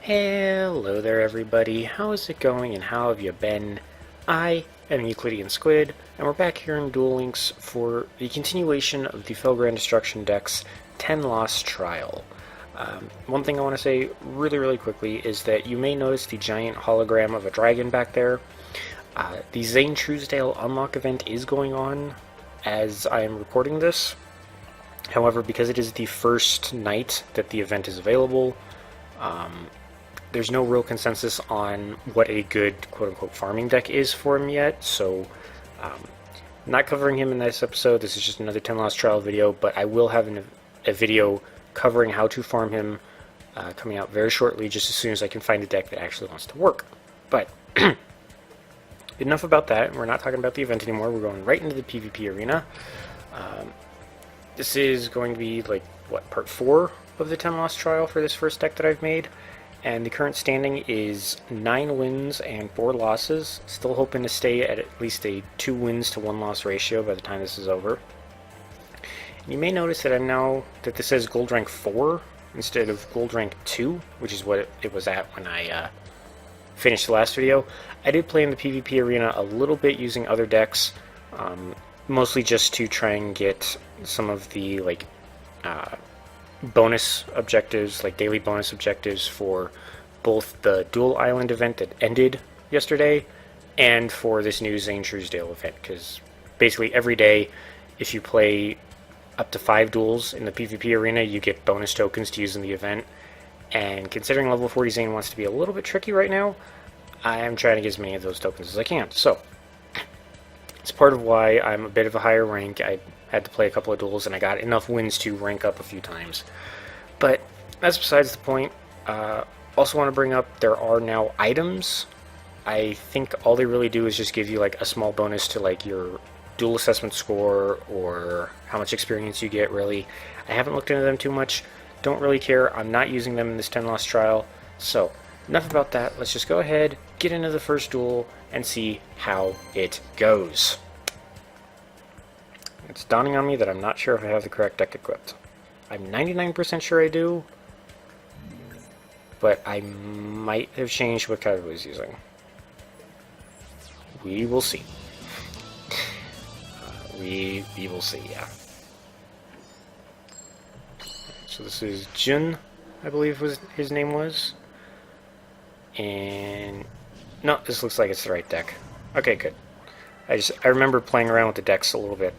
Hello there everybody, how is it going and how have you been? I am EuclideanSqd, and we're back here in Duel Links for the continuation of the Felgrand Destruction deck's 10 Loss Trial. One thing I want to say really quickly is that you may notice the giant hologram of a dragon back there. The Zane Truesdale unlock event is going on as I am recording this. However, because it is the first night that the event is available, there's no real consensus on what a good quote-unquote farming deck is for him yet, so not covering him in this episode. This is just another 10 Loss Trial video, but I will have a video covering how to farm him coming out very shortly, just as soon as I can find a deck that actually wants to work. But enough about that. We're not talking about the event anymore. We're going right into the PvP arena. This is going to be, like, what, part 4 of the 10 Loss Trial for this first deck that I've made. And the current standing is 9 wins and 4 losses. Still hoping to stay at least a 2 wins to 1 loss ratio by the time this is over. And you may notice that that this says Gold Rank 4 instead of Gold Rank 2, which is what it was at when I finished the last video. I did play in the PvP arena a little bit using other decks, mostly just to try and get some of the bonus objectives, like daily bonus objectives for both the Duel Island event that ended yesterday and for this new Zane Truesdale event, because basically every day if you play up to 5 duels in the PvP arena you get bonus tokens to use in the event, and considering level 40 Zane wants to be a little bit tricky right now, I am trying to get as many of those tokens as I can. So it's part of why I'm a bit of a higher rank. I had to play a couple of duels and I got enough wins to rank up a few times. But that's besides the point. Also want to bring up, there are now items. I think all they really do is just give you like a small bonus to like your duel assessment score or how much experience you get, really. I haven't looked into them too much. Don't really care. I'm not using them in this 10 Loss Trial. So enough about that. Let's just go ahead, get into the first duel, and see how it goes. It's dawning on me that I'm not sure if I have the correct deck equipped. I'm 99% sure I do, but I might have changed what card I was using. We will see. We will see, yeah. So this is Jun, I believe his name was. And no, this looks like it's the right deck. Okay, good. I remember playing around with the decks a little bit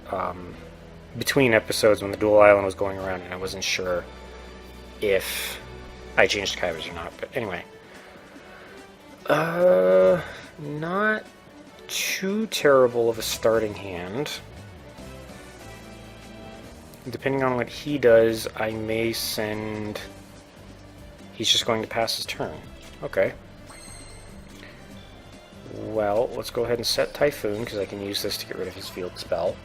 between episodes when the Duel Island was going around, and I wasn't sure if I changed Kybers or not. But anyway, not too terrible of a starting hand. Depending on what he does, I may send. He's just going to pass his turn. Okay. Well, let's go ahead and set Typhoon, because I can use this to get rid of his field spell.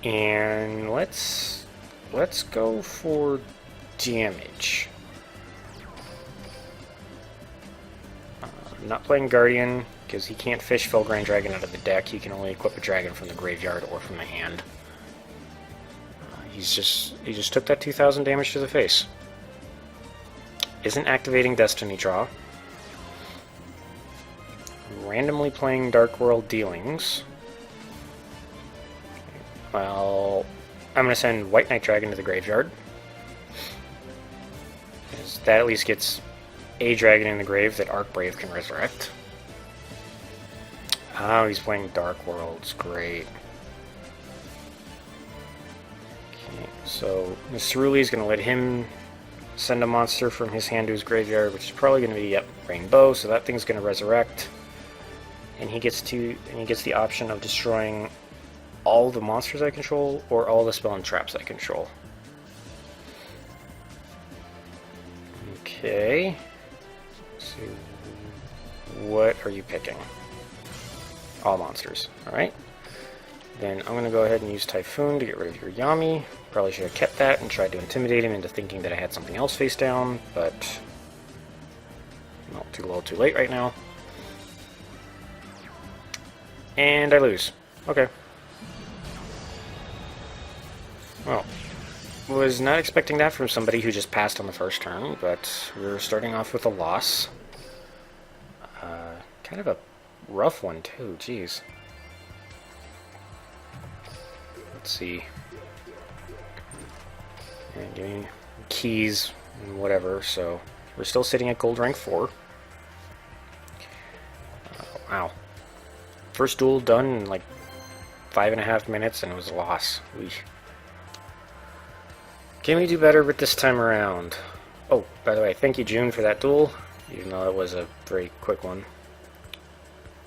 And let's go for damage. I'm not playing Guardian, because he can't fish Felgrand Dragon out of the deck. He can only equip a dragon from the graveyard or from the hand. He just took that 2,000 damage to the face. Isn't activating Destiny Draw. Randomly playing Dark World Dealings. Well, I'm going to send White Knight Dragon to the graveyard. That at least gets a dragon in the grave that Archbrave can resurrect. Oh, he's playing Dark Worlds. Great. Okay, so Misruli is going to let him send a monster from his hand to his graveyard, which is probably going to be, Rainbow, so that thing's going to resurrect. And he gets the option of destroying all the monsters I control or all the spell and traps I control. Okay. Let's see. What are you picking? All monsters. Alright. Then I'm going to go ahead and use Typhoon to get rid of your Yami. Probably should have kept that and tried to intimidate him into thinking that I had something else face down, but no, too little too late right now. And I lose. Okay. Well, Was not expecting that from somebody who just passed on the first turn, but we're starting off with a loss. Kind of a rough one, too. Jeez. Let's see. And give me keys and whatever, so we're still sitting at gold rank 4. Wow. First duel done in like 5.5 minutes, and it was a loss. Can we do better with this time around? Oh, by the way, thank you, June, for that duel, even though it was a very quick one.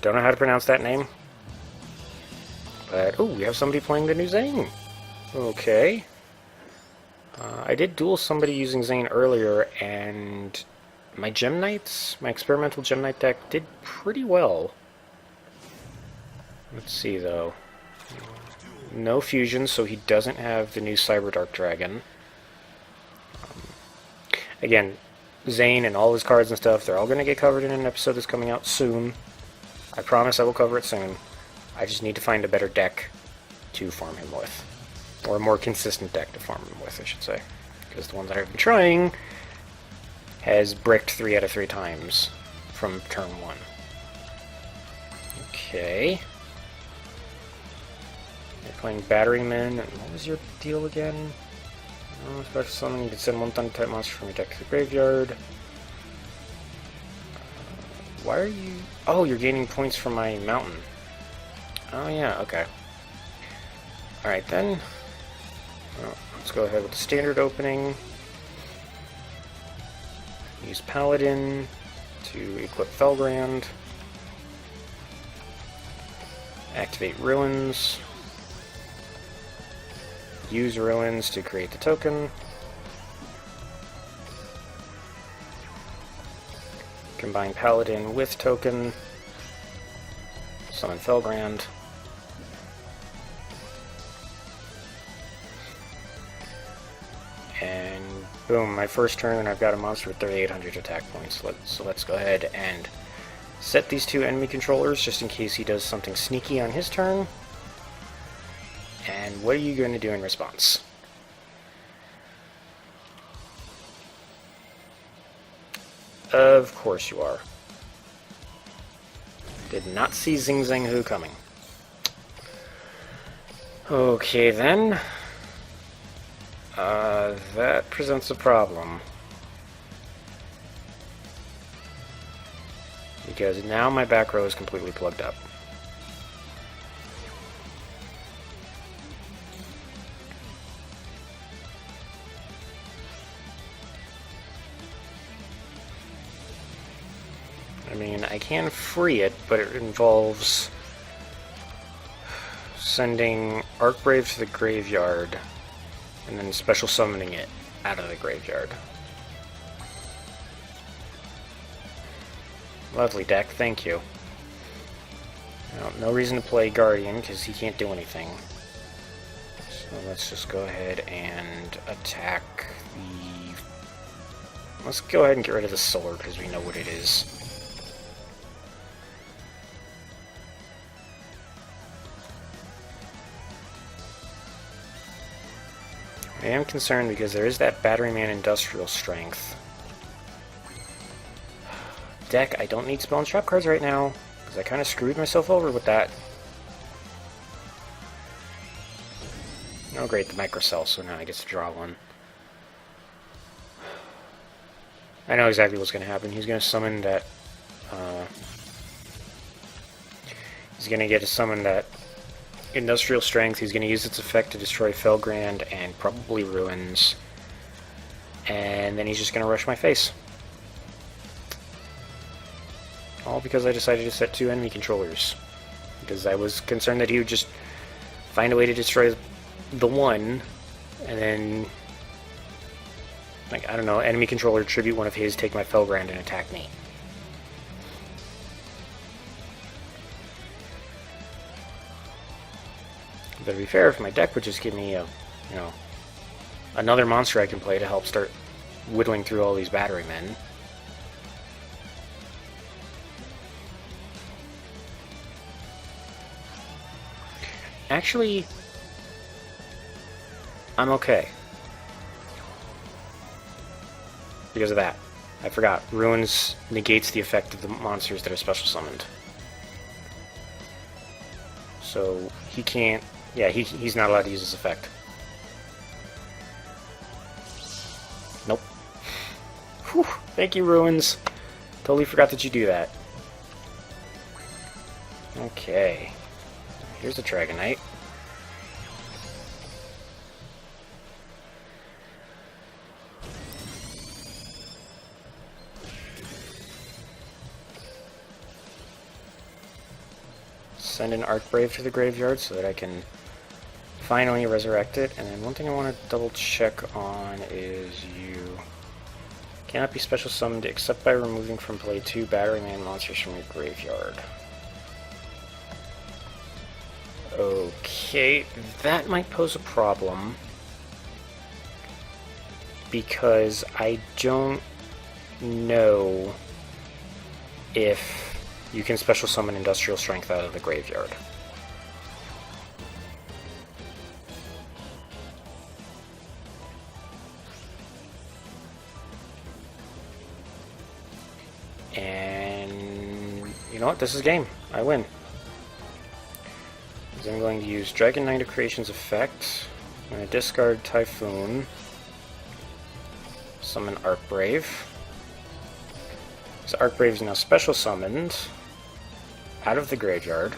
Don't know how to pronounce that name. But, oh, we have somebody playing the new Zane. Okay. I did duel somebody using Zane earlier, and my Gem Knights, my experimental Gem Knight deck, did pretty well. Let's see, though. No fusion, so he doesn't have the new Cyber Dark Dragon. Again, Zane and all his cards and stuff, they're all going to get covered in an episode that's coming out soon. I promise I will cover it soon. I just need to find a better deck to farm him with. Or a more consistent deck to farm him with, I should say. Because the one that I've been trying has bricked 3 out of 3 times from turn 1. Okay. You're playing Batteryman, and what was your deal again? Special summon, you can send 1 Thunder type monster from your deck to the graveyard. Why are you... Oh, you're gaining points from my mountain. Oh yeah, okay. Alright then. Well, let's go ahead with the standard opening. Use Paladin to equip Felgrand. Activate Ruins. Use Ruins to create the token. Combine Paladin with token. Summon Felgrand. And boom, my first turn, and I've got a monster with 3,800 attack points. So let's go ahead and set these 2 enemy controllers just in case he does something sneaky on his turn. And what are you going to do in response? Of course you are. Did not see Zing Zang Hu coming. Okay then. That presents a problem. Because now my back row is completely plugged up. I mean, I can free it, but it involves sending Arcbrave to the graveyard and then special summoning it out of the graveyard. Lovely deck, thank you. Now, no reason to play Guardian because he can't do anything. So let's just go ahead and attack the... Let's go ahead and get rid of the sword because we know what it is. I am concerned because there is that Batteryman Industrial Strength. Deck, I don't need spell and trap cards right now, because I kind of screwed myself over with that. Oh great, the Microcell, so now I get to draw one. I know exactly what's going to happen. He's going to summon that... he's going to get to summon that Industrial Strength. He's going to use its effect to destroy Felgrand and probably Ruins. And then he's just going to rush my face. All because I decided to set 2 enemy controllers. Because I was concerned that he would just find a way to destroy the one, and then, like, I don't know, enemy controller tribute one of his, take my Felgrand, and attack me. But to be fair, if my deck would just give me a, you know, another monster I can play to help start whittling through all these Batterymen. Actually, I'm okay. because of that. I forgot. Ruins negates the effect of the monsters that are special summoned. So he can't... Yeah, he's not allowed to use this effect. Nope. Whew, thank you, Ruins. Totally forgot that you do that. Okay. Here's the Dragonite. Send an Archbrave to the graveyard so that I can finally resurrect it. And then one thing I want to double check on is you cannot be special summoned except by removing from play 2 Batteryman monsters from your graveyard. Okay, that might pose a problem because I don't know if you can special summon Industrial Strength out of the graveyard. And you know what? This is game. I win. I'm going to use Dragon Knight of Creation's effect. I'm going to discard Typhoon. Summon Archbrave. So Archbrave is now special summoned out of the graveyard.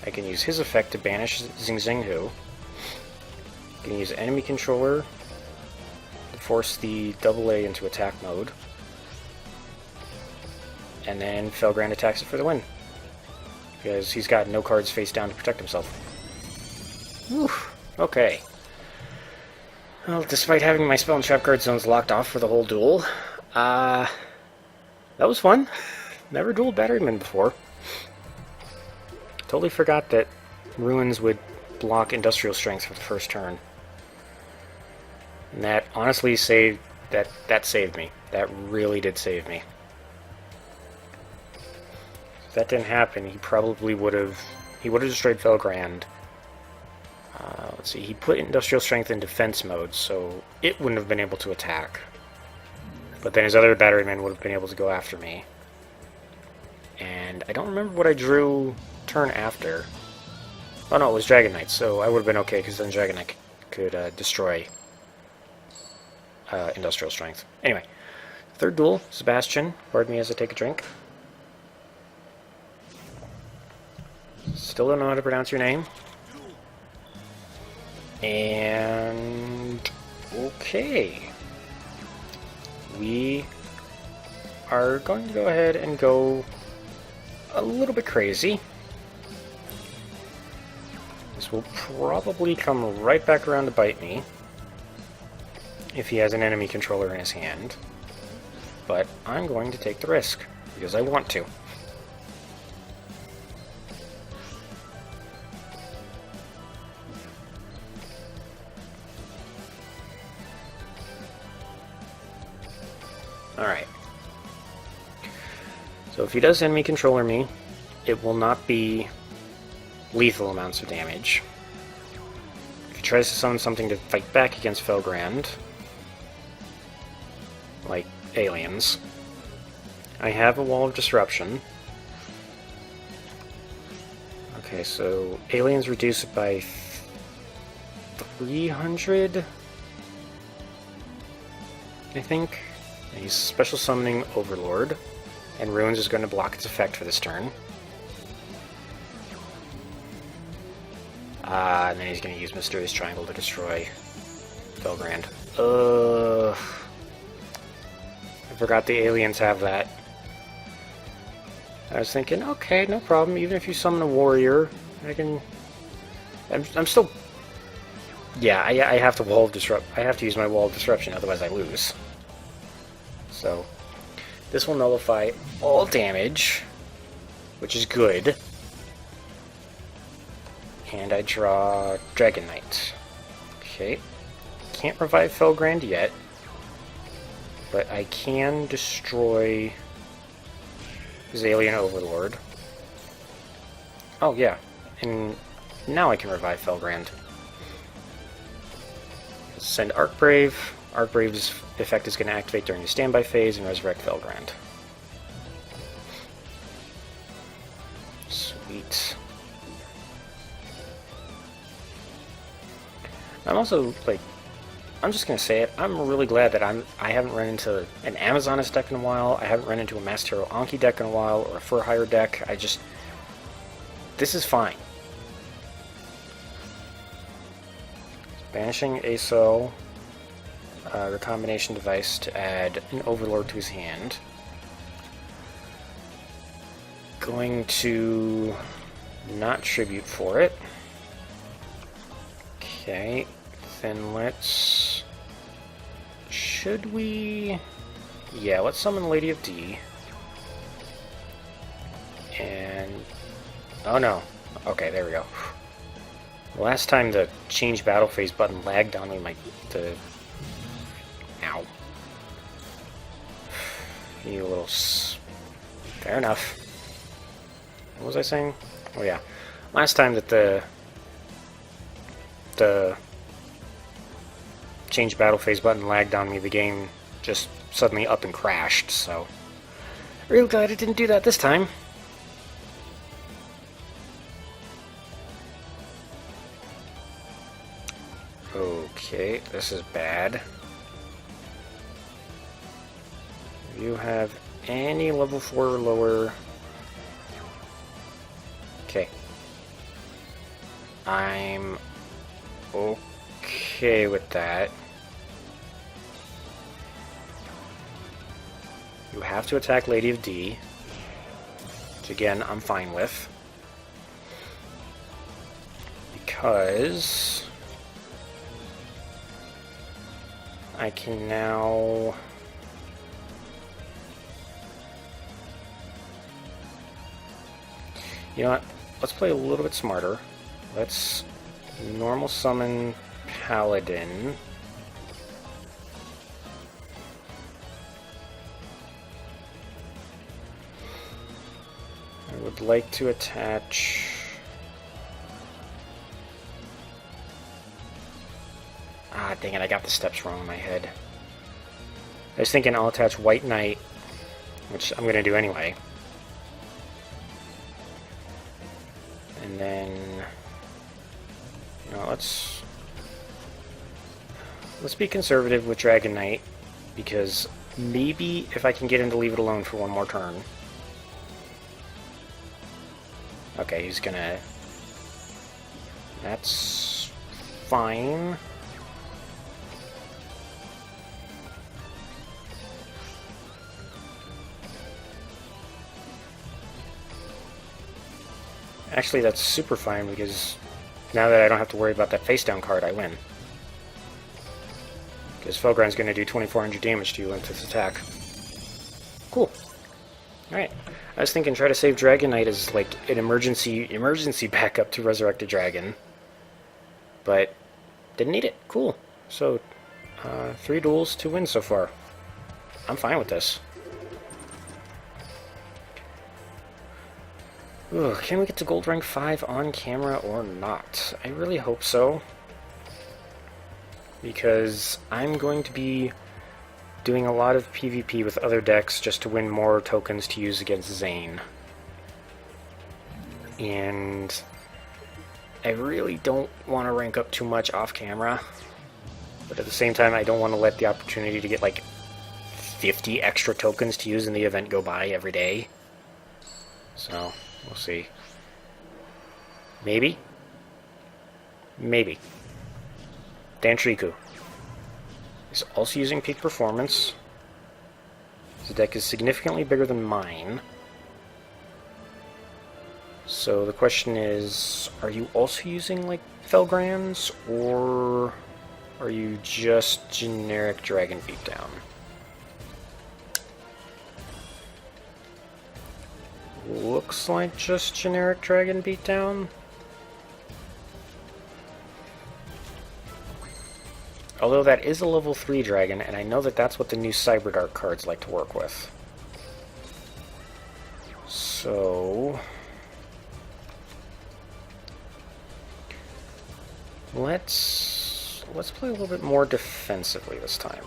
I can use his effect to banish Zing Zing Hu. I can use enemy controller to force the AA into attack mode. And then Felgrand attacks it for the win. Because he's got no cards face down to protect himself. Whew. Okay. Well, despite having my spell and trap card zones locked off for the whole duel, that was fun. Never dueled Batteryman before. Totally forgot that Ruins would block Industrial Strength for the first turn. And that honestly saved... That saved me. That really did save me. If that didn't happen, he probably would have... He would have destroyed Felgrand. Let's see, he put Industrial Strength in defense mode, so it wouldn't have been able to attack. But then his other Batteryman would have been able to go after me. And I don't remember what I drew turn after. Oh no, it was Dragon Knight, so I would have been okay, because then Dragon Knight could destroy Industrial Strength. Anyway, third duel, Sebastian. Pardon me as I take a drink. Still don't know how to pronounce your name. And... okay. We are going to go ahead and go a little bit crazy. This will probably come right back around to bite me if he has an enemy controller in his hand. But I'm going to take the risk, because I want to. Alright. So if he does enemy controller me, it will not be lethal amounts of damage. If he tries to summon something to fight back against Felgrand, like aliens, I have a Wall of Disruption. Okay, so aliens reduce it by 300, I think. And he's special summoning Overlord, and Ruins is going to block its effect for this turn. And then he's going to use Mysterious Triangle to destroy Felgrand. I forgot the aliens have that. I was thinking, okay, no problem. Even if you summon a warrior, I can... I'm still... Yeah, I have to Wall of Disrupt. I have to use my Wall of Disruption, otherwise I lose. So, this will nullify all damage, which is good. And I draw Dragon Knight. Okay. Can't revive Felgrand yet, but I can destroy Alien Overlord. Oh yeah, and now I can revive Felgrand. Send Archbrave, Arcbrave's effect is going to activate during the standby phase and resurrect Felgrand. Sweet. I'm also, like, I'm just going to say it, I'm really glad that I haven't run into an Amazoness deck in a while, I haven't run into a Master Hero Anki deck in a while, or a For Hire deck. This is fine. Banishing ASO, recombination device to add an Overlord to his hand. Going to not tribute for it. Okay, then let's... Should we... Yeah, let's summon Lady of D. And... Oh no. Okay, there we go. Last time the change battle phase button lagged on me, Ow. You little Fair enough. What was I saying? Oh yeah. Last time that the change battle phase button lagged on me, the game just suddenly up and crashed, so... Real glad it didn't do that this time. Okay, this is bad. Do you have any level 4 or lower? Okay. I'm okay with that. You have to attack Lady of D, which again, I'm fine with. Because I can now... You know what? Let's play a little bit smarter. Let's normal summon Paladin. I would like to attach... Ah, dang it, I got the steps wrong in my head. I was thinking I'll attach White Knight, which I'm going to do anyway. And then... You know, let's be conservative with Dragon Knight, because maybe if I can get him to leave it alone for one more turn. Okay, he's gonna... That's fine. Actually, that's super fine, because now that I don't have to worry about that face-down card, I win. Because Felgrand's going to do 2400 damage to you with this attack. Cool. Alright. I was thinking try to save Dragon Knight as like an emergency backup to resurrect a dragon. But didn't need it. Cool. So, 3 duels, 2 wins so far. I'm fine with this. Ugh, can we get to Gold Rank 5 on camera or not? I really hope so. Because I'm going to be doing a lot of PvP with other decks just to win more tokens to use against Zane. And I really don't want to rank up too much off camera. But at the same time, I don't want to let the opportunity to get like 50 extra tokens to use in the event go by every day. So... we'll see. Maybe? Maybe. Dantriku is also using peak performance. His deck is significantly bigger than mine. So the question is, are you also using like Felgrands, or are you just generic Dragon Beatdown? Looks like just generic Dragon Beatdown. Although that is a level 3 dragon, and I know that that's what the new Cyberdark cards like to work with. So... let's So let's play a little bit more defensively this time.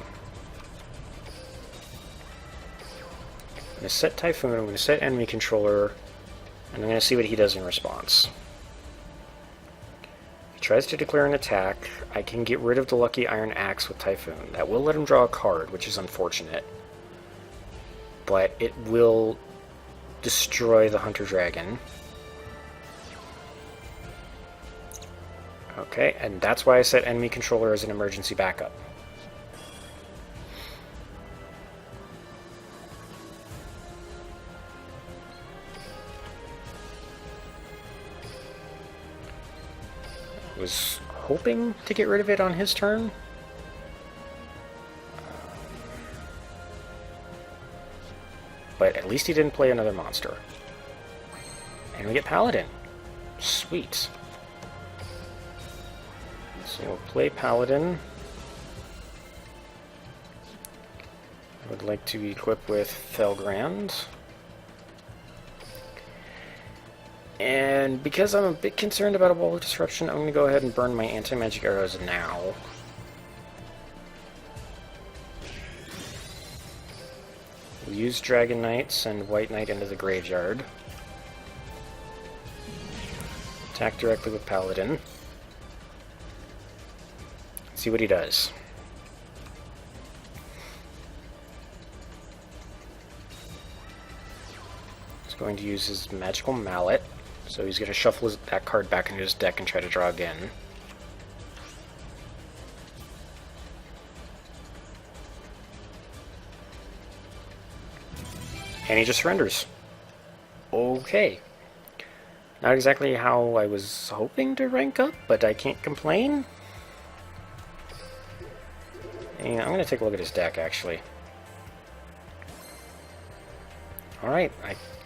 I'm going to set Typhoon, I'm going to set enemy controller, and I'm going to see what he does in response. If he tries to declare an attack, I can get rid of the Lucky Iron Axe with Typhoon. That will let him draw a card, which is unfortunate. But it will destroy the Hunter Dragon. Okay, and that's why I set enemy controller as an emergency backup. I was hoping to get rid of it on his turn. But at least he didn't play another monster. And we get Paladin. Sweet. So we'll play Paladin. I would like to equip with Felgrand. And because I'm a bit concerned about a wall of disruption, I'm going to go ahead and burn my anti-magic arrows now. We'll use Dragon Knights and White Knight into the graveyard. Attack directly with Paladin. See what he does. He's going to use his Magical Mallet, so he's going to shuffle that card back into his deck and try to draw again. And he just surrenders. Okay. Not exactly how I was hoping to rank up, but I can't complain. And I'm going to take a look at his deck, actually. Alright,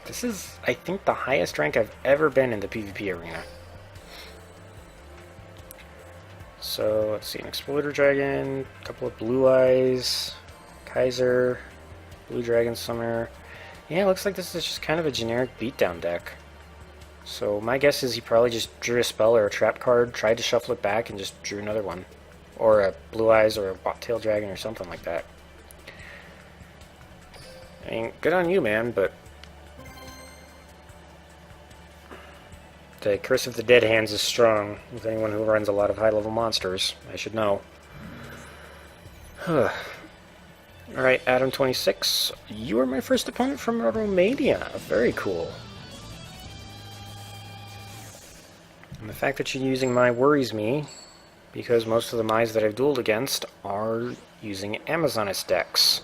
this is, I think, the highest rank I've ever been in the PvP arena. So, let's see, an Exploder Dragon, a couple of Blue Eyes, Kaiser, Blue Dragon Summoner. Yeah, it looks like this is just kind of a generic beatdown deck. So my guess is he probably just drew a spell or a trap card, tried to shuffle it back, and just drew another one. Or a Blue Eyes or a Bobtail Dragon or something like that. I mean, good on you, man, but the Curse of the Dead Hands is strong with anyone who runs a lot of high-level monsters. I should know. Alright, Adam26, you are my first opponent from Romania. Very cool. And the fact that you're using Mai worries me, because most of the Mai's that I've dueled against are using Amazoness decks.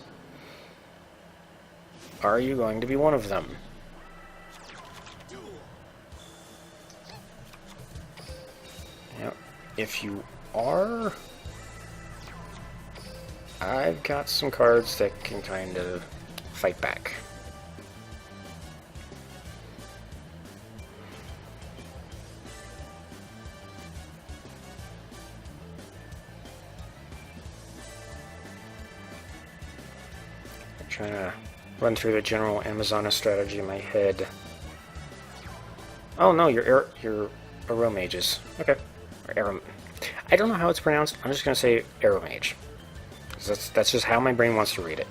Are you going to be one of them? Yep. If you are, I've got some cards that can kind of fight back. I'm trying to run through the general Amazona strategy in my head. Oh no, you're Arrow Mages. Okay. Or Arrow. I don't know how it's pronounced. I'm just gonna say Arrow Mage. That's just how my brain wants to read it.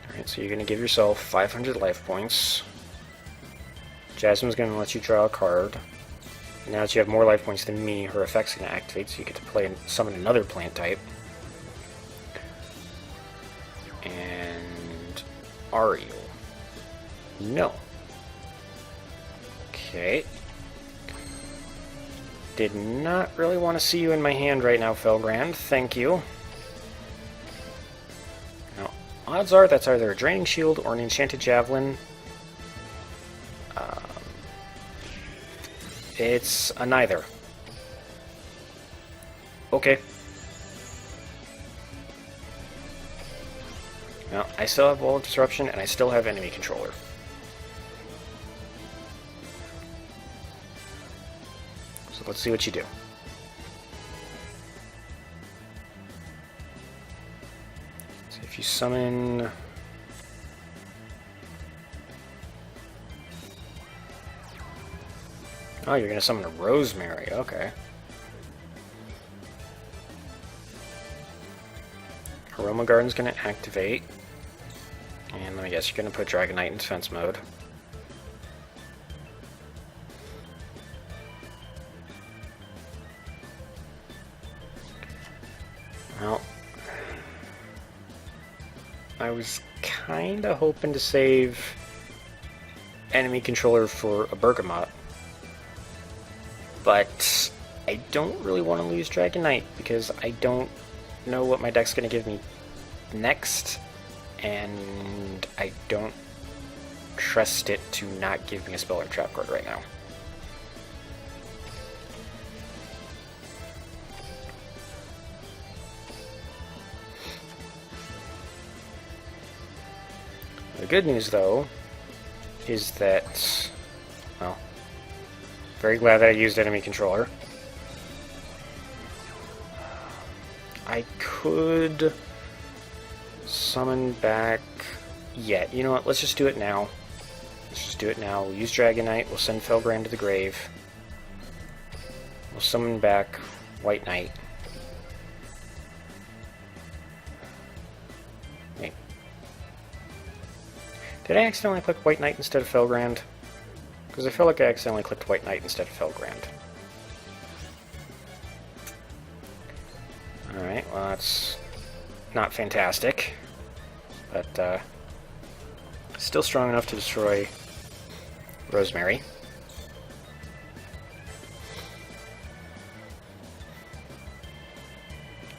Alright, so you're going to give yourself 500 life points. Jasmine's going to let you draw a card. And now that you have more life points than me, her effect's going to activate, so you get to play and summon another plant type. And are you? No. Okay. Did not really want to see you in my hand right now, Felgrand. Thank you. Now, odds are that's either a Draining Shield or an Enchanted Javelin. It's a neither. Okay. Now, I still have Wall of Disruption, and I still have Enemy Controller. So let's see what you do. So if you summon... Oh, you're going to summon a Rosemary, okay. Aroma Garden's going to activate. And let me guess, you're going to put Dragon Knight in defense mode. Well, I was kinda hoping to save enemy controller for a Bergamot, but I don't really want to lose Dragon Knight because I don't know what my deck's going to give me next, and I don't trust it to not give me a spell or trap card right now. The good news, though, is that, well, very glad that I used enemy controller. I could summon back... Yeah, you know what, let's just do it now. Let's just do it now. We'll use Dragon Knight, we'll send Felgrand to the grave. We'll summon back White Knight. Wait. Did I accidentally click White Knight instead of Felgrand? Because I feel like I accidentally clicked White Knight instead of Felgrand. Alright, well that's not fantastic, but still strong enough to destroy Rosemary.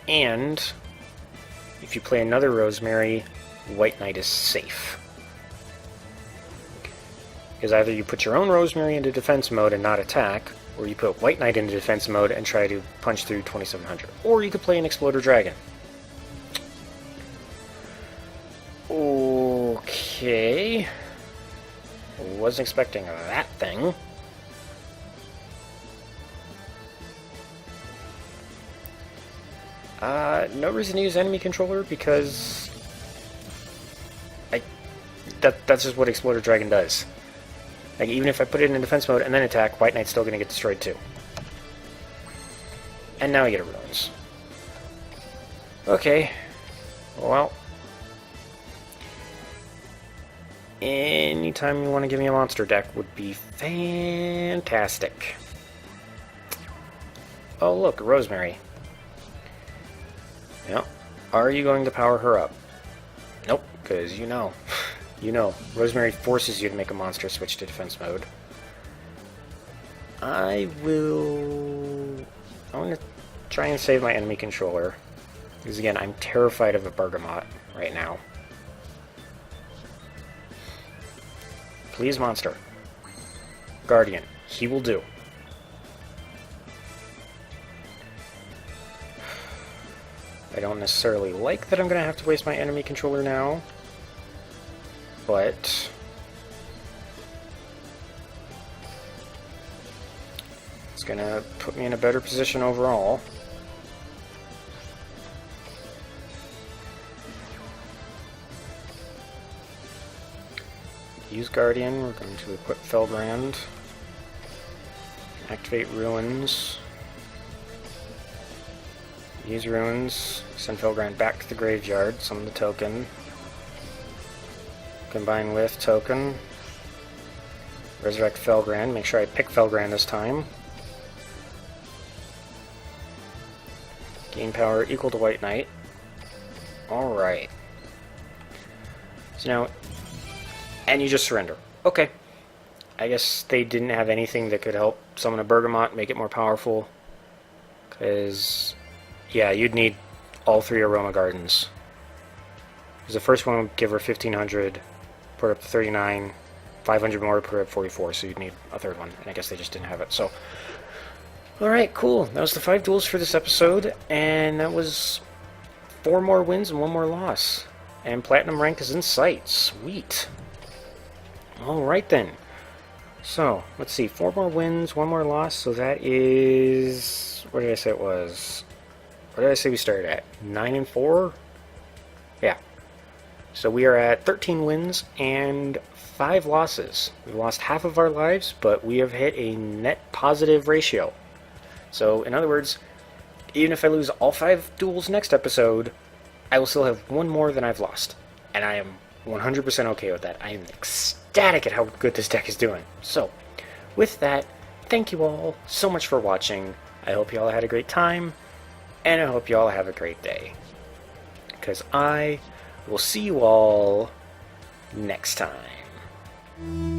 And if you play another Rosemary, White Knight is safe. Because either you put your own Rosemary into defense mode and not attack, or you put White Knight into defense mode and try to punch through 2700. Or you could play an Exploder Dragon. Okay. Wasn't expecting that thing. No reason to use enemy controller because that's just what Exploder Dragon does. Like, even if I put it in defense mode and then attack, White Knight's still going to get destroyed too. And now I get a Ruins. Okay. Well. Anytime you want to give me a monster deck would be fantastic. Oh look, Rosemary. Yep. Are you going to power her up? Nope, because you know. You know, Rosemary forces you to make a monster switch to defense mode. I'm going to try and save my enemy controller. Because again, I'm terrified of a Bergamot right now. Please, monster. Guardian. He will do. I don't necessarily like that I'm going to have to waste my enemy controller now. But it's going to put me in a better position overall. Use Guardian, we're going to equip Felgrand. Activate Ruins. Use Ruins, send Felgrand back to the graveyard, summon the token. Combine with token. Resurrect Felgrand. Make sure I pick Felgrand this time. Gain power equal to White Knight. Alright. So now... And you just surrender. Okay. I guess they didn't have anything that could help summon a Bergamot, make it more powerful. Because... Yeah, you'd need all three Aroma Gardens. Because the first one would give her 1500, put her up to 39, 500 more, put her up 44, so you'd need a third one. And I guess they just didn't have it, so... Alright, cool. That was the 5 duels for this episode, and that was 4 more wins and 1 more loss. And Platinum rank is in sight. Sweet. Alright then. So, let's see. 4 more wins, 1 more loss, so that is... What did I say it was? What did I say we started at? 9 and 4? Yeah. So we are at 13 wins and 5 losses. We've lost half of our lives, but we have hit a net positive ratio. So, in other words, even if I lose all 5 duels next episode, I will still have one more than I've lost, and I am 100% okay with that. I am ecstatic at how good this deck is doing. So, with that, thank you all so much for watching. I hope you all had a great time, and I hope you all have a great day. Because I will see you all next time.